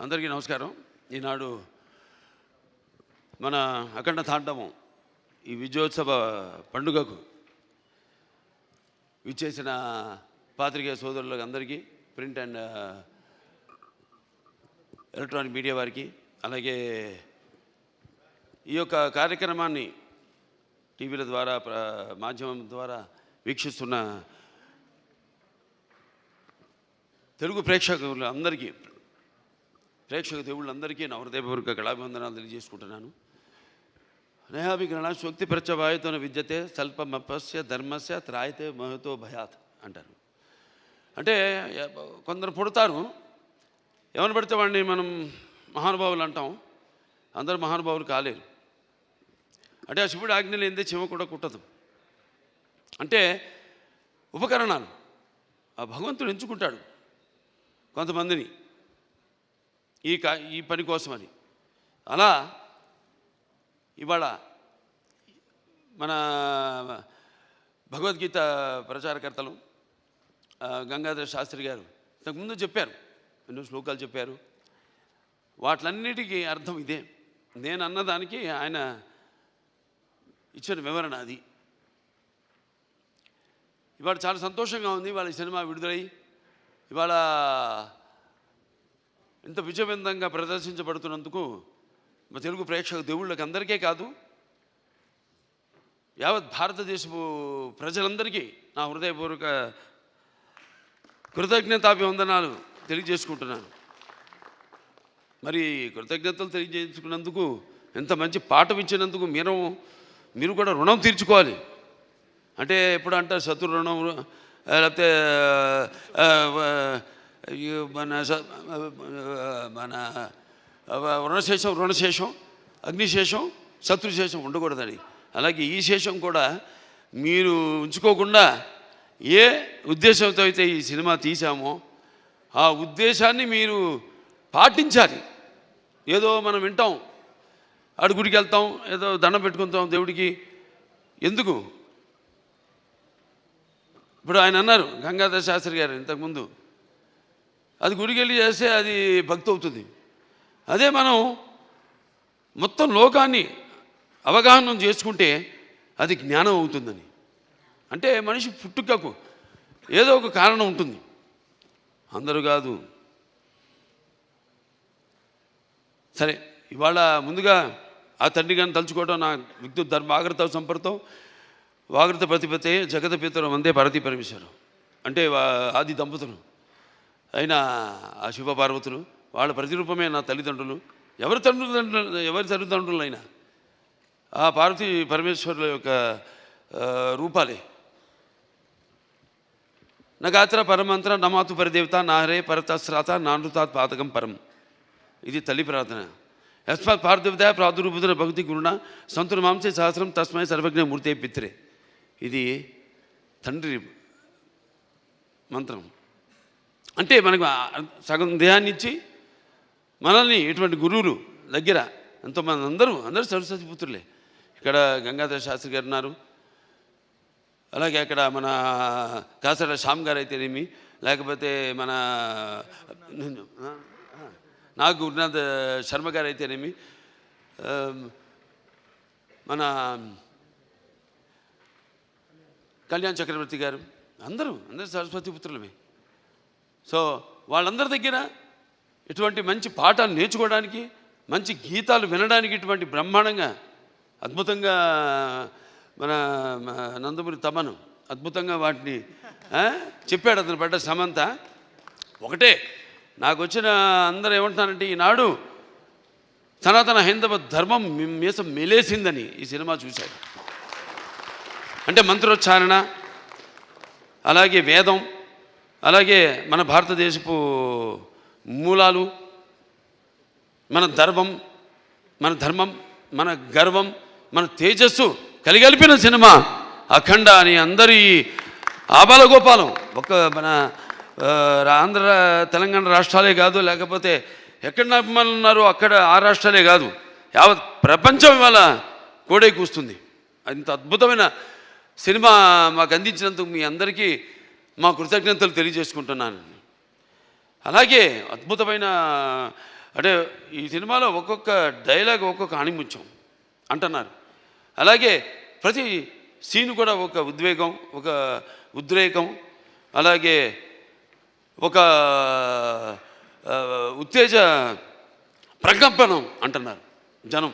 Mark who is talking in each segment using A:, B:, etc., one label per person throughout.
A: అందరికీ నమస్కారం. ఈనాడు మన అఖండ తాండవం ఈ విజయోత్సవ పండుగకు విచ్చేసిన పాత్రికేయ సోదరులకు అందరికీ, ప్రింట్ అండ్ ఎలక్ట్రానిక్ మీడియా వారికి, అలాగే ఈ యొక్క కార్యక్రమాన్ని టీవీల ద్వారా మాధ్యమం ద్వారా వీక్షిస్తున్న తెలుగు ప్రేక్షకులందరికీ, ప్రేక్షక దేవుళ్ళందరికీ నా హృదయపూర్వక కళాభివందనాలు తెలియజేసుకుంటున్నాను. నేహాభిగ్రహణ శోక్తి ప్రచవాయుతోన విద్యతే స్వల్పమపస్య ధర్మస్య త్రాయితే మహతో భయాత్ అంటారు. అంటే కొందరు పుడతారు, ఎవరిని పడితే వాడిని మనం మహానుభావులు అంటాం. అందరూ మహానుభావులు కాలేరు. అంటే ఆ శివుడు ఆజ్ఞ లేనిదే చీమ కూడా కుట్టదు. అంటే ఉపకరణాలు ఆ భగవంతుడు ఎంచుకుంటాడు కొంతమందిని ఈ పని కోసమని. అలా ఇవాళ మన భగవద్గీత ప్రచారకర్తలు గంగాధర శాస్త్రి గారు ఇంతకుముందు చెప్పారు, ఎన్నో శ్లోకాలు చెప్పారు. వాటిలన్నిటికీ అర్థం ఇదే. నేను అన్నదానికి ఆయన ఇచ్చిన వివరణ అది. ఇవాళ చాలా సంతోషంగా ఉంది. ఇవాళ ఈ సినిమా విడుదలై ఇవాళ ఇంత విజయవంతంగా ప్రదర్శించబడుతున్నందుకు మా తెలుగు ప్రేక్షక దేవుళ్ళకి అందరికీ కాదు, యావత్ భారతదేశపు ప్రజలందరికీ నా హృదయపూర్వక కృతజ్ఞతాభివందనాలు తెలియజేసుకుంటున్నాను. మరి కృతజ్ఞతలు తెలియజేసుకున్నందుకు, ఎంత మంచి పాఠం ఇచ్చినందుకు మీరు కూడా రుణం తీర్చుకోవాలి. అంటే ఎప్పుడు అంటారు శత్రు రుణం, లేకపోతే మన రుణశేషం అగ్నిశేషం శత్రుశేషం ఉండకూడదని. అలాగే ఈ శేషం కూడా మీరు ఉంచుకోకుండా ఏ ఉద్దేశంతో అయితే ఈ సినిమా తీసామో ఆ ఉద్దేశాన్ని మీరు పాటించాలి. ఏదో మనం వింటాం, ఆడు గుడికి వెళ్తాం, ఏదో దండం పెట్టుకుంటాం దేవుడికి. ఎందుకు? ఇప్పుడు ఆయన అన్నారు గంగాధర శాస్త్రి గారు ఇంతకుముందు, అది గుడికి వెళ్ళి చేస్తే అది భక్తి అవుతుంది. అదే మనం మొత్తం లోకాన్ని అవగాహన చేసుకుంటే అది జ్ఞానం అవుతుందని. అంటే మనిషి పుట్టుకకు ఏదో ఒక కారణం ఉంటుంది, అందరూ కాదు. సరే, ఇవాళ ముందుగా ఆ తండ్రి గారిని తలుచుకోవడం నా విద్యుత్ ధర్మ ఆగ్రత సంపర్తం వాగ్రత ప్రతిపతే జగత పితరం వందే పార్వతీ పరమేశ్వరం. అంటే ఆది దంపతులు అయిన ఆ శివ పార్వతులు, వాళ్ళ ప్రతిరూపమే నా తల్లిదండ్రులు. ఎవరి తల్లిదండ్రులైనా ఆ పార్వతీ పరమేశ్వరుల యొక్క రూపాలే. నగాత్ర పరమంత్ర నమాతు పరిదేవత నాహరే పరతశ్రాత నానృతాత్ పాతకం పరం. ఇది తల్లి ప్రార్థన. యస్మాత్ పార్థివత ప్రాదురూపుతున్న భక్తి గురుణ సంతుల మాంసే సహస్రం తస్మై సర్వజ్ఞ మూర్తే పిత్రే. ఇది తండ్రి మంత్రం. అంటే మనకు సగం దేహాన్ని ఇచ్చి మనల్ని ఇటువంటి గురువులు దగ్గర ఎంతోమంది, అందరూ సరస్వతి పుత్రులే. ఇక్కడ గంగాధర శాస్త్రి గారు ఉన్నారు, అలాగే అక్కడ మన కాసర శ్యామ్ గారు అయితేనేమి, లేకపోతే మన నాగ్ గురునాథ్ శర్మ గారు అయితేనేమి, మన కళ్యాణ్ చక్రవర్తి గారు, అందరూ సరస్వతి పుత్రులమే. సో వాళ్ళందరి దగ్గర ఇటువంటి మంచి పాఠాలు నేర్చుకోవడానికి, మంచి గీతాలు వినడానికి ఇటువంటి బ్రహ్మాండంగా అద్భుతంగా మన నందమూరి తమను అద్భుతంగా వాటిని చెప్పాడు. అతను పడ్డ శ్రమంతా ఒకటే. నాకు వచ్చిన అందరూ ఏమంటున్నారంటే, ఈనాడు సనాతన హైందవ ధర్మం మీసం మెలేసిందని ఈ సినిమా చూశాడు. అంటే మంత్రోచ్చారణ, అలాగే వేదం, అలాగే మన భారతదేశపు మూలాలు, మన ధర్మం, మన గర్వం, మన తేజస్సు కలిగలిపిన సినిమా అఖండ అని అందరి ఆబాలగోపాలం. మన ఆంధ్ర తెలంగాణ రాష్ట్రాలే కాదు, లేకపోతే ఎక్కడ అభిమానులు ఉన్నారో అక్కడ ఆ రాష్ట్రాలే కాదు, యావత్ ప్రపంచం ఇవాళ కోడే కూస్తుంది. అంత అద్భుతమైన సినిమా మాకు అందించినందుకు మీ అందరికీ మా కృతజ్ఞతలు తెలియజేసుకుంటున్నాను. అలాగే అద్భుతమైన అంటే ఈ సినిమాలో ఒక్కొక్క డైలాగ్ ఒక్కొక్క ఆణిముత్యం అంటున్నారు. అలాగే ప్రతి సీన్ కూడా ఒక ఉద్వేగం, ఒక ఉద్రేకం, అలాగే ఒక ఉత్తేజ ప్రకంపనం అంటున్నారు జనం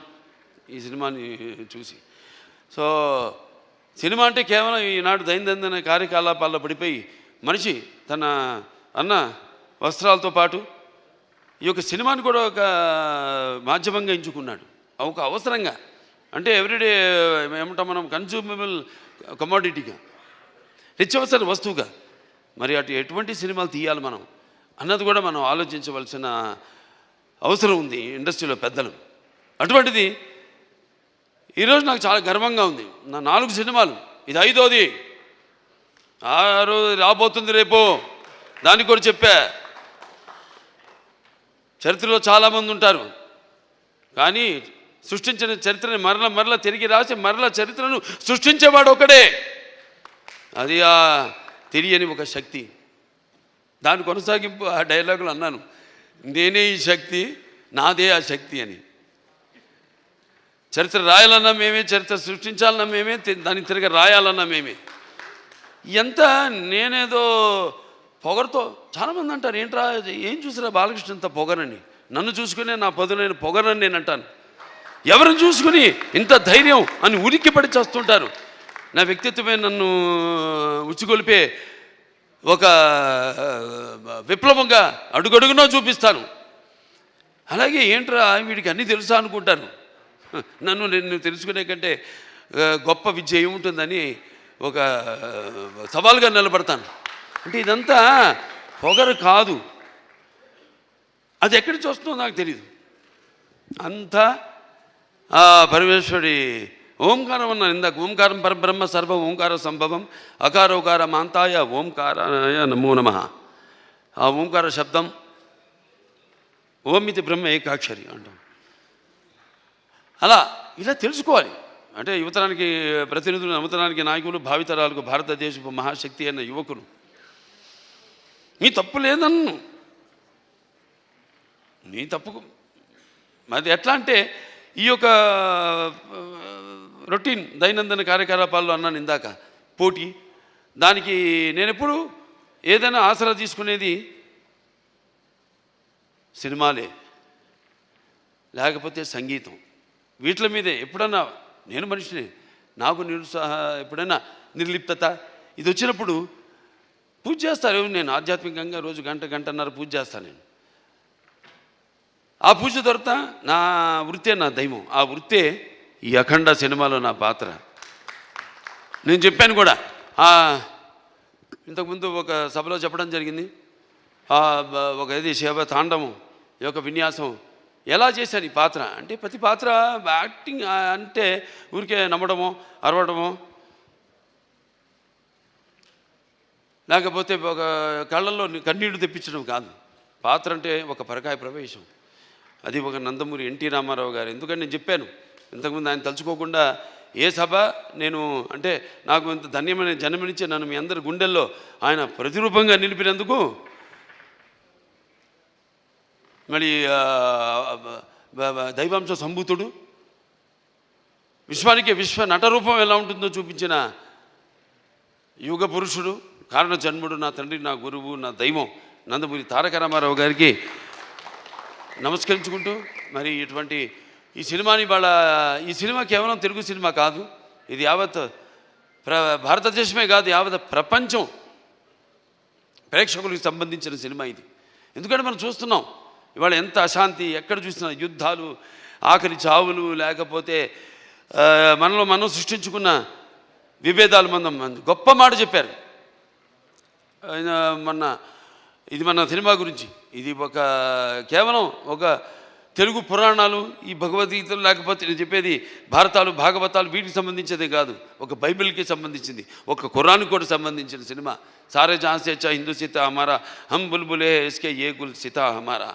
A: ఈ సినిమాని చూసి. సో సినిమా అంటే కేవలం ఈనాడు దైనందిన కార్యకలాపాల్లో పడిపోయి మనిషి తన అన్న వస్త్రాలతో పాటు ఈ యొక్క సినిమాని కూడా ఒక మాధ్యమంగా ఎంచుకున్నాడు, ఒక అవసరంగా. అంటే ఎవ్రీడే ఏమంటాం మనం, కన్జ్యూమబుల్ కమోడిటీగా, నిత్యవసర వస్తువుగా. మరి ఎటువంటి సినిమాలు తీయాలి మనం అన్నది కూడా మనం ఆలోచించవలసిన అవసరం ఉంది ఇండస్ట్రీలో పెద్దలు. అటువంటిది ఈరోజు నాకు చాలా గర్వంగా ఉంది. నా 4 సినిమాలు, ఇది 5వది. 6 రాబోతుంది రేపు, దానికి కూడా చెప్పా. చరిత్రలో చాలామంది ఉంటారు, కానీ సృష్టించిన చరిత్రని మరల తిరిగి రాసి మరల చరిత్రను సృష్టించేవాడు ఒకడే. అది ఆ తెలియని ఒక శక్తి. దాని కొనసాగింపు ఆ డైలాగులు అన్నాను, నేనే ఈ శక్తి, నాదే ఆ శక్తి అని. చరిత్ర రాయాలన్నా మేమే, చరిత్ర సృష్టించాలన్నా మేమే, దాన్ని తిరిగి రాయాలన్నా మేమే. ఎంత నేనేదో పొగరుతో చాలామంది అంటారు, ఏంట్రా ఏం చూసిరా బాలకృష్ణ ఇంత పొగరని. నన్ను చూసుకునే నా పదునైన పొగరని నేను అంటాను. ఎవరిని చూసుకుని ఇంత ధైర్యం అని ఉలిక్కిపడి చేస్తుంటారు. నా వ్యక్తిత్వమే నన్ను ఉచ్చిగొలిపే ఒక విప్లవంగా అడుగడుగునో చూపిస్తాను. అలాగే ఏంట్రా వీడికి అన్నీ తెలుసా అనుకుంటారు. నేను తెలుసుకునే కంటే గొప్ప విద్య ఏముంటుందని ఒక సవాల్గా నిలబడతాను. అంటే ఇదంతా పొగరు కాదు, అది ఎక్కడి నుంచి వస్తుందో నాకు తెలియదు. అంతా ఆ పరమేశ్వరుడి ఓంకారం అన్నాను ఇందాక. ఓంకారం పరబ్రహ్మ సర్వం ఓంకార సంభవం అకారోకార మాంతాయ ఓంకారాయ నమో నమః. ఆ ఓంకార శబ్దం ఓమితి బ్రహ్మ ఏకాక్షరి అంటాం. అలా ఇలా తెలుసుకోవాలి. అంటే యువతరానికి ప్రతినిధులు, నవతరానికి నాయకులు, భావితరాలకు భారతదేశపు మహాశక్తి అన్న యువకులు. మీ తప్పు లేదన్ను, నీ తప్పుకు అది ఎట్లా అంటే ఈ యొక్క రొటీన్ దైనందిన కార్యకలాపాల్లో అన్నాను ఇందాక, పోటీ. దానికి నేను ఎప్పుడు ఏదైనా ఆసరా తీసుకునేది సినిమాలే, లేకపోతే సంగీతం. వీటి మీదే ఎప్పుడన్నా నేను మనిషిని, నాకు ఎప్పుడైనా నిర్లిప్తత ఇది వచ్చినప్పుడు పూజ చేస్తారు. నేను ఆధ్యాత్మికంగా రోజు గంటన్నర పూజ చేస్తాను. నేను ఆ పూజ దొరత నా వృత్తే నా దైవం. ఆ వృత్తే ఈ అఖండ సినిమాలో నా పాత్ర. నేను చెప్పాను కూడా, ఇంతకుముందు ఒక సభలో చెప్పడం జరిగింది. ఒక ఇది శివ తాండవం యొక్క విన్యాసం ఎలా చేశాను ఈ పాత్ర అంటే, ప్రతి పాత్ర యాక్టింగ్ అంటే ఊరికే నమ్మడమో అరవడమో, లేకపోతే ఒక కళ్ళల్లో కన్నీళ్లు తెప్పించడం కాదు. పాత్ర అంటే ఒక పరకాయ ప్రవేశం. అది ఒక నందమూరి ఎన్టీ రామారావు గారు. ఎందుకంటే నేను చెప్పాను ఇంతకుముందు, ఆయన తలుచుకోకుండా ఏ సభ నేను అంటే నాకు ఇంత ధన్యమైన జన్మనిచ్చి నన్ను మీ అందరి గుండెల్లో ఆయన ప్రతిరూపంగా నిలిపినందుకు, మరి దైవాంశ సంభూతుడు, విశ్వానికి విశ్వ నటరూపం ఎలా ఉంటుందో చూపించిన యుగ పురుషుడు, కారణ జన్ముడు, నా తండ్రి, నా గురువు, నా దైవం నందమూరి తారక రామారావు గారికి నమస్కరించుకుంటూ, మరి ఇటువంటి ఈ సినిమాని ఈ సినిమా కేవలం తెలుగు సినిమా కాదు, ఇది యావత్ భారతదేశమే కాదు, యావత్ ప్రపంచం ప్రేక్షకులకు సంబంధించిన సినిమా ఇది. ఎందుకంటే మనం చూస్తున్నాం ఇవాళ ఎంత అశాంతి, ఎక్కడ చూసినా యుద్ధాలు, ఆఖరి చావులు, లేకపోతే మనలో మనం సృష్టించుకున్న విభేదాలు. గొప్ప మాట చెప్పారు ఇది మన సినిమా గురించి. ఇది కేవలం ఒక తెలుగు పురాణాలు, ఈ భగవద్గీతలు, లేకపోతే నేను చెప్పేది భారతాలు, భాగవతాలు, వీటికి సంబంధించేదే కాదు, ఒక బైబిల్కి సంబంధించింది, ఒక ఖురాన్కి కూడా సంబంధించిన సినిమా. సారే జహాన్ సే అచ్చా హిందూ సీతా హమారా, హమ్ బుల్బులే ఇస్కే ఏ గుల్ సీతా హమారా.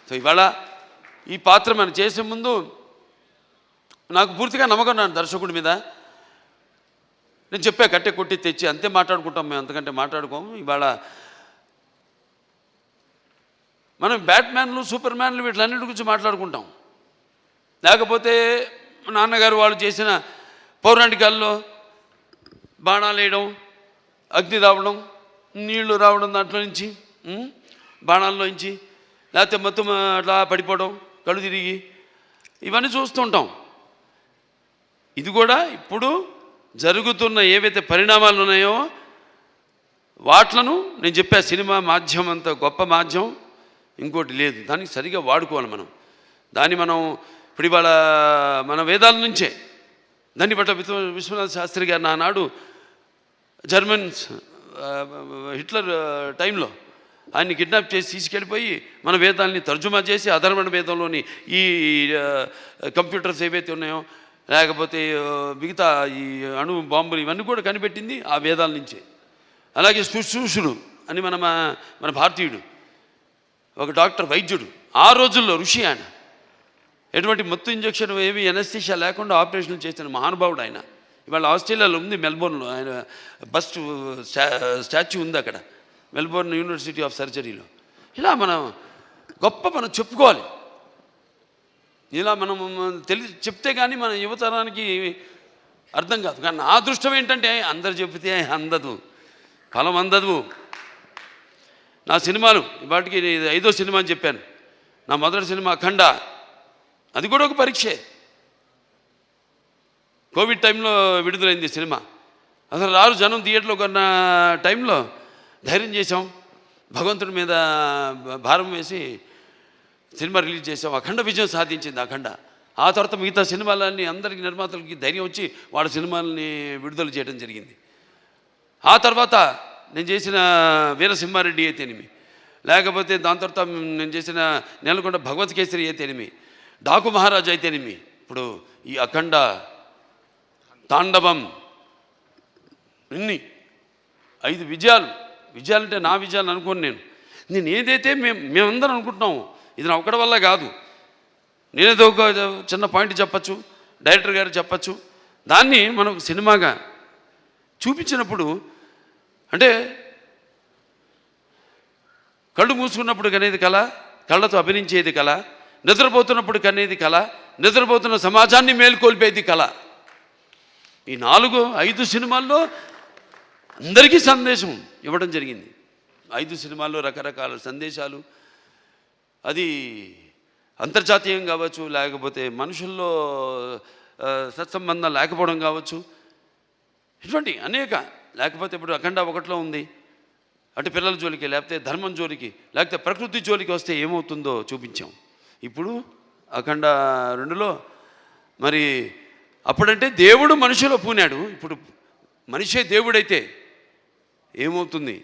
A: సో ఇవాళ ఈ పాత్ర మనం చేసే ముందు నాకు పూర్తిగా నమ్మకం నా దర్శకుడి మీద. నేను చెప్పా కట్టె కొట్టి తెచ్చి అంతే మాట్లాడుకుంటాం మేము, అంతకంటే మాట్లాడుకోము. ఇవాళ మనం బ్యాట్మ్యాన్లు, సూపర్ మ్యాన్లు వీటిలన్నిటి గురించి మాట్లాడుకుంటాం. లేకపోతే నాన్నగారు వాళ్ళు చేసిన పౌరాణికాల్లో బాణాలు వేయడం, అగ్ని రావడం, నీళ్లు రావడం, దాంట్లో నుంచి బాణాల్లోంచి, లేకపోతే మొత్తం అట్లా పడిపోవడం, కళ్ళు తిరిగి, ఇవన్నీ చూస్తుంటాం. ఇది కూడా ఇప్పుడు జరుగుతున్న ఏవైతే పరిణామాలు ఉన్నాయో వాట్లను నేను చెప్పా. సినిమా మాధ్యమం అంత గొప్ప మాధ్యమం ఇంకోటి లేదు. దానికి సరిగా వాడుకోవాలి మనం. దాన్ని మనం ఇప్పుడు ఇవాళ మన వేదాల నుంచే దాన్ని బట్ట విశ్వనాథ శాస్త్రి గారు నానాడు జర్మన్స్ హిట్లర్ టైంలో ఆయన్ని కిడ్నాప్ చేసి తీసుకెళ్ళిపోయి మన వేదాలని తర్జుమా చేసి అధర్వణ వేదంలోని ఈ కంప్యూటర్స్ ఏవైతే ఉన్నాయో, లేకపోతే మిగతా ఈ అణు బాంబులు ఇవన్నీ కూడా కనిపెట్టింది ఆ వేదాల నుంచే. అలాగే శుశ్రూషుడు అని మన భారతీయుడు ఒక డాక్టర్, వైద్యుడు, ఆ రోజుల్లో ఋషి ఆయన. ఎటువంటి మత్తు ఇంజక్షన్ ఏవి ఎనస్థీషియా లేకుండా ఆపరేషన్లు చేసిన మహానుభావుడు ఆయన. ఇవాళ ఆస్ట్రేలియాలో ఉంది, మెల్బోర్న్లో ఆయన బస్ట్ స్టాచ్యూ ఉంది అక్కడ, మెల్బోర్న్ యూనివర్సిటీ ఆఫ్ సర్జరీలో. ఇలా మనం చెప్పుకోవాలి. ఇలా మనం చెప్తే కానీ మన యువతరానికి అర్థం కాదు. కానీ నా అదృష్టం ఏంటంటే అందరు చెప్తే అందదు, ఫలం అందదు. నా సినిమాలు వాటికి 5వ సినిమా అని చెప్పాను. నా మొదటి సినిమా అఖండ, అది కూడా ఒక పరీక్షే. కోవిడ్ టైంలో విడుదలైంది సినిమా. అసలు రారు జనం థియేటర్లో కొన్న టైంలో ధైర్యం చేసాం, భగవంతుడి మీద భారం వేసి సినిమా రిలీజ్ చేసాం. అఖండ విజయం సాధించింది అఖండ. ఆ తర్వాత మిగతా సినిమాలన్నీ అందరికీ నిర్మాతలకి ధైర్యం వచ్చి వాళ్ళ సినిమాలని విడుదల చేయడం జరిగింది. ఆ తర్వాత నేను చేసిన వీరసింహారెడ్డి అయితేనేమి, లేకపోతే దాని తర్వాత నేను చేసిన నేలకొండ భగవత్ కేసరి అయితేనేమి, డాకు మహారాజు అయితేనేమి, ఇప్పుడు ఈ అఖండ, తాండవం, ఇన్ని 5 విజయాలంటే నా విజయాలు అనుకోను. నేను ఏదైతే మేమందరం అనుకుంటున్నాము ఇది నా ఒక్కడి వల్ల కాదు. నేనేదో ఒక చిన్న పాయింట్ చెప్పచ్చు, డైరెక్టర్ గారు చెప్పచ్చు, దాన్ని మనం సినిమాగా చూపించినప్పుడు అంటే కళ్ళు మూసుకున్నప్పుడు కనేది కళ, కళ్ళతో అభినయించేది కళ, నిద్రపోతున్నప్పుడు కనేది కళ, నిద్రపోతున్న సమాజాన్ని మేల్కొల్పేది కళ. ఈ 4-5 సినిమాల్లో అందరికీ సందేశం ఇవ్వడం జరిగింది. 5 సినిమాల్లో రకరకాల సందేశాలు. అది అంతర్జాతీయం కావచ్చు, లేకపోతే మనుషుల్లో సత్సంబంధం లేకపోవడం కావచ్చు, ఇటువంటి అనేక. లేకపోతే ఇప్పుడు అఖండ 1లో ఉంది, అటు పిల్లల జోలికి, లేకపోతే ధర్మం జోలికి, లేకపోతే ప్రకృతి జోలికి వస్తే ఏమవుతుందో చూపించాం. ఇప్పుడు అఖండ 2లో మరి అప్పుడంటే దేవుడు మనిషిలో పూనాడు, ఇప్పుడు మనిషే దేవుడైతే ఏమవుతుంది?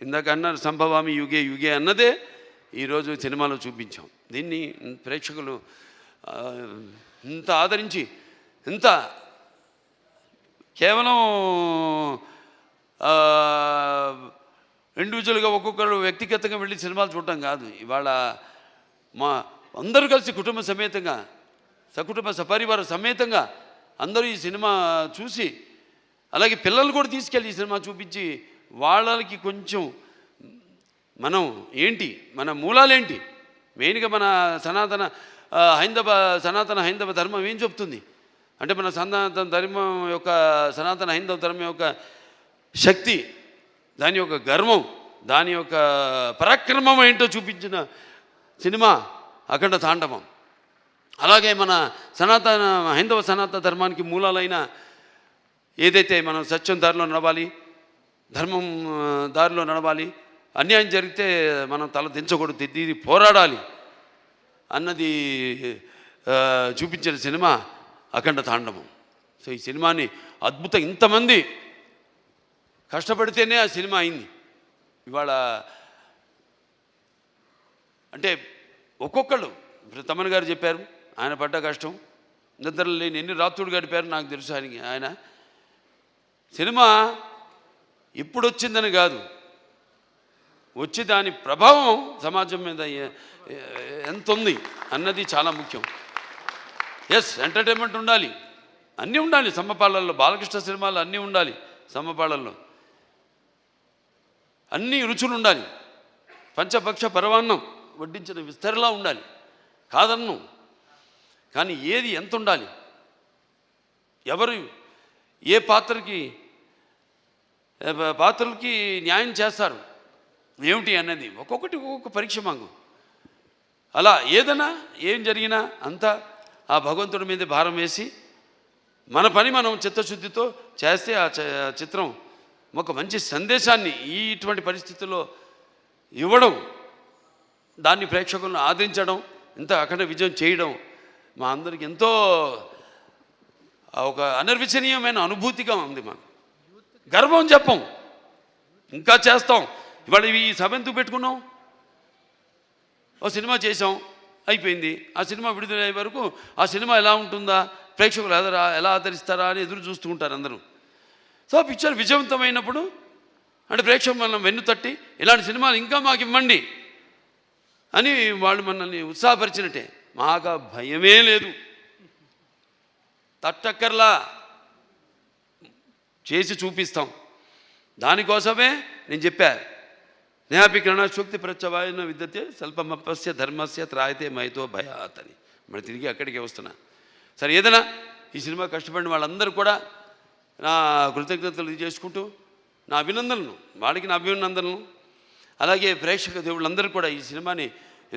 A: ఇందాక అన్నారు సంభవామి యుగే యుగే అన్నదే ఈరోజు సినిమాలో చూపించాం. దీన్ని ప్రేక్షకులు ఇంత ఆదరించి, ఇంత కేవలం ఇండివిజువల్గా ఒక్కొక్కరు వ్యక్తిగతంగా వెళ్ళి సినిమాలు చూడటం కాదు. ఇవాళ మా అందరూ కలిసి కుటుంబ సమేతంగా, సకుటుంబ సపరివార సమేతంగా అందరూ ఈ సినిమా చూసి, అలాగే పిల్లలు కూడా తీసుకెళ్ళి ఈ సినిమా చూపించి వాళ్ళకి కొంచెం మనం ఏంటి, మన మూలాలేంటి, మెయిన్గా మన సనాతన హైందవ ధర్మం ఏం చెప్తుంది అంటే, మన సనాతన ధర్మం యొక్క, సనాతన హైందవ ధర్మం యొక్క శక్తి, దాని యొక్క గర్వం, దాని యొక్క పరాక్రమం ఏంటో చూపించిన సినిమా అఖండ తాండవం. అలాగే మన హైందవ సనాతన ధర్మానికి మూలాలైన ఏదైతే మనం సత్యం దారిలో నడవాలి, ధర్మం దారిలో నడవాలి, అన్యాయం జరిగితే మనం తల దించకూడదు, తిరిగి పోరాడాలి అన్నది చూపించిన సినిమా అఖండ తాండవం. సో ఈ సినిమాని అద్భుతం, ఇంతమంది కష్టపడితేనే ఆ సినిమా అయింది. ఇవాళ అంటే ఒక్కొక్కళ్ళు, ఇప్పుడు తమన్ గారు చెప్పారు, ఆయన పడ్డ కష్టం, నిద్ర లేని ఎన్ని రాత్రులు గడిపారు నాకు తెలుసు. ఆయన సినిమా ఇప్పుడు వచ్చిందని కాదు, వచ్చి దాని ప్రభావం సమాజం మీద ఎంత ఉంది అన్నది చాలా ముఖ్యం. ఎస్, ఎంటర్టైన్మెంట్ ఉండాలి, అన్నీ ఉండాలి. సమ్మపాళ్ళల్లో బాలకృష్ణ సినిమాలు అన్నీ ఉండాలి, సమ్మపాళ్ళల్లో అన్నీ రుచులు ఉండాలి. పంచపక్ష పరవాన్నం వడ్డించిన విస్తరిలా ఉండాలి, కాదన్ను. కానీ ఏది ఎంత ఉండాలి, ఎవరు ఏ పాత్రలకి న్యాయం చేస్తారు ఏమిటి అన్నది ఒక్కొక్కటి ఒక్కొక్క పరీక్ష మాకు. అలా ఏదైనా ఏం జరిగినా అంతా ఆ భగవంతుడి మీద భారం వేసి మన పని మనం చిత్తశుద్ధితో చేస్తే ఆ చిత్రం ఒక మంచి సందేశాన్ని ఇటువంటి పరిస్థితుల్లో ఇవ్వడం, దాన్ని ప్రేక్షకులను ఆదరించడం, ఇంత అఖండ విజయం చేయడం మా అందరికి ఎంతో ఒక అనిర్వచనీయమైన అనుభూతిగా ఉంది. మాకు గర్వం చెప్పం, ఇంకా చేస్తాం. ఇవాళ ఈ సభ ఎందుకు పెట్టుకున్నాం? ఓ సినిమా చేసాం, అయిపోయింది. ఆ సినిమా విడుదలయ్యే వరకు ఆ సినిమా ఎలా ఉంటుందా, ప్రేక్షకులు ఎలా ఆదరిస్తారా అని ఎదురు చూస్తూ ఉంటారు అందరూ. సో పిక్చర్ విజయవంతమైనప్పుడు అంటే ప్రేక్షకులు మనం వెన్ను తట్టి ఇలాంటి సినిమాలు ఇంకా మాకు ఇవ్వండి అని వాళ్ళు మనల్ని ఉత్సాహపరిచినట్టే. మాకు భయమే లేదు, తట్టక్కర్లా, చేసి చూపిస్తాం. దానికోసమే నేను చెప్పా, జ్ఞాపికరణ శక్తి ప్రత్యవాయన విద్యతే స్వల్పమపస్య ధర్మస్య త్రాయతే మహితో భయాత్ అని మరి తిరిగి అక్కడికే వస్తున్నా. సరే, ఏదైనా ఈ సినిమా కష్టపడిన వాళ్ళందరూ కూడా నా కృతజ్ఞతలు చేసుకుంటూ నా అభినందనలు, వాళ్ళకి నా అభినందనలు, అలాగే ప్రేక్షక దేవుళ్ళందరూ కూడా ఈ సినిమాని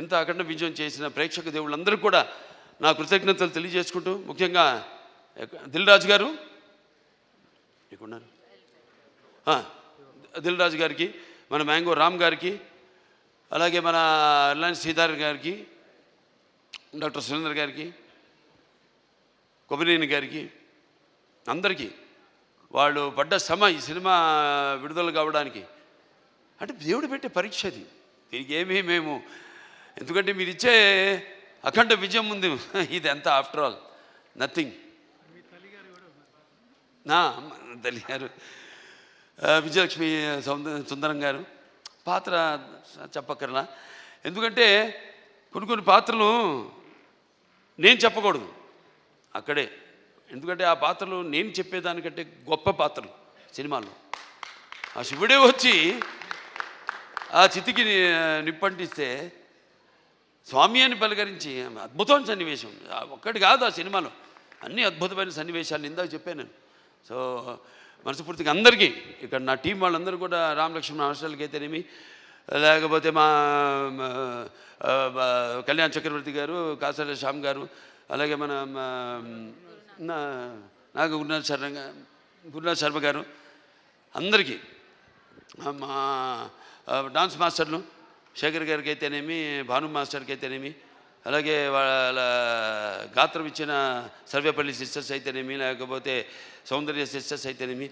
A: ఎంత అఖండ విజయం చేసిన ప్రేక్షక దేవుళ్ళందరూ కూడా నా కృతజ్ఞతలు తెలియజేసుకుంటూ, ముఖ్యంగా దిల్ రాజు గారు ఇక్కడున్నారు, దిల్ రాజు గారికి, మన మ్యాంగో రామ్ గారికి, అలాగే మన రిలయన్స్ శ్రీధర్ గారికి, డాక్టర్ సురేందర్ గారికి, కొబ్బరినేని గారికి, అందరికీ వాళ్ళు పడ్డ శ్రమ ఈ సినిమా విడుదల కావడానికి అంటే దేవుడు పెట్టే పరీక్ష అది. దీనికి ఏమీ మేము, ఎందుకంటే మీరు ఇచ్చే అఖండ విజయం ఉంది, ఇది ఎంత ఆఫ్టర్ ఆల్ నథింగ్. నా తల్లి గారు విజయలక్ష్మి సుందరం గారు పాత్ర చెప్పక్కర్లా, ఎందుకంటే కొన్ని పాత్రలు నేను చెప్పకూడదు అక్కడే, ఎందుకంటే ఆ పాత్రలు నేను చెప్పేదానికంటే గొప్ప పాత్రలు సినిమాల్లో. ఆ శివుడే వచ్చి ఆ చితికి నిప్పంటిస్తే స్వామి అని పలకరించి అద్భుతమైన సన్నివేశం ఒక్కటి కాదు, ఆ సినిమాలో అన్ని అద్భుతమైన సన్నివేశాలు ఇందాక చెప్పాను నేను. సో మనస్ఫూర్తిగా అందరికీ ఇక్కడ నా టీం వాళ్ళందరూ కూడా, రామలక్ష్మణ హాస్టల్కి అయితేనేమి, లేకపోతే మా కళ్యాణ్ చక్రవర్తి గారు, కాసాల శ్యామ్ గారు, అలాగే మన నాకు గురునాథ్ శర్మ గారు, అందరికీ మా డాన్స్ మాస్టర్లు శేఖర్ గారికి అయితేనేమి, భాను మాస్టర్కి అయితేనేమి, అలాగే వాళ్ళ గాత్రం ఇచ్చిన సర్వేపల్లి సిస్టర్స్ అయితేనేమి, లేకపోతే సౌందర్య సిస్టర్స్ అయితేనేమి,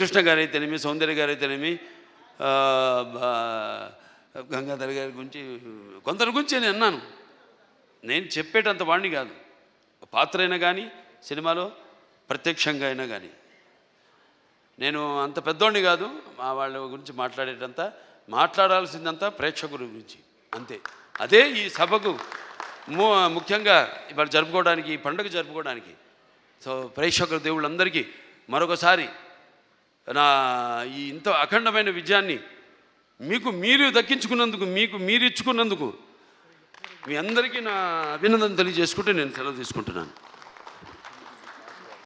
A: కృష్ణ గారు అయితేనేమి, సౌందర్య గారు అయితేనేమి, గంగాధర్ గారి గురించి కొందరి గురించి నేను అన్నాను. నేను చెప్పేటంత వాడిని కాదు, పాత్ర అయినా కానీ సినిమాలో ప్రత్యక్షంగా అయినా కానీ నేను అంత పెద్దోడిని కాదు. మా వాళ్ళ గురించి మాట్లాడాల్సిందంతా ప్రేక్షకుల గురించి అంతే. అదే ఈ సభకు ముఖ్యంగా ఇవాళ జరుపుకోవడానికి, ఈ పండుగ జరుపుకోవడానికి. సో ప్రేక్షకుల దేవుళ్ళందరికీ మరొకసారి నా ఈ ఇంత అఖండమైన విజయాన్ని మీకు మీరు దక్కించుకున్నందుకు, మీకు మీరు ఇచ్చుకున్నందుకు మీ అందరికీ నా అభినందన తెలియజేసుకుంటూ నేను సెలవు తీసుకుంటున్నాను.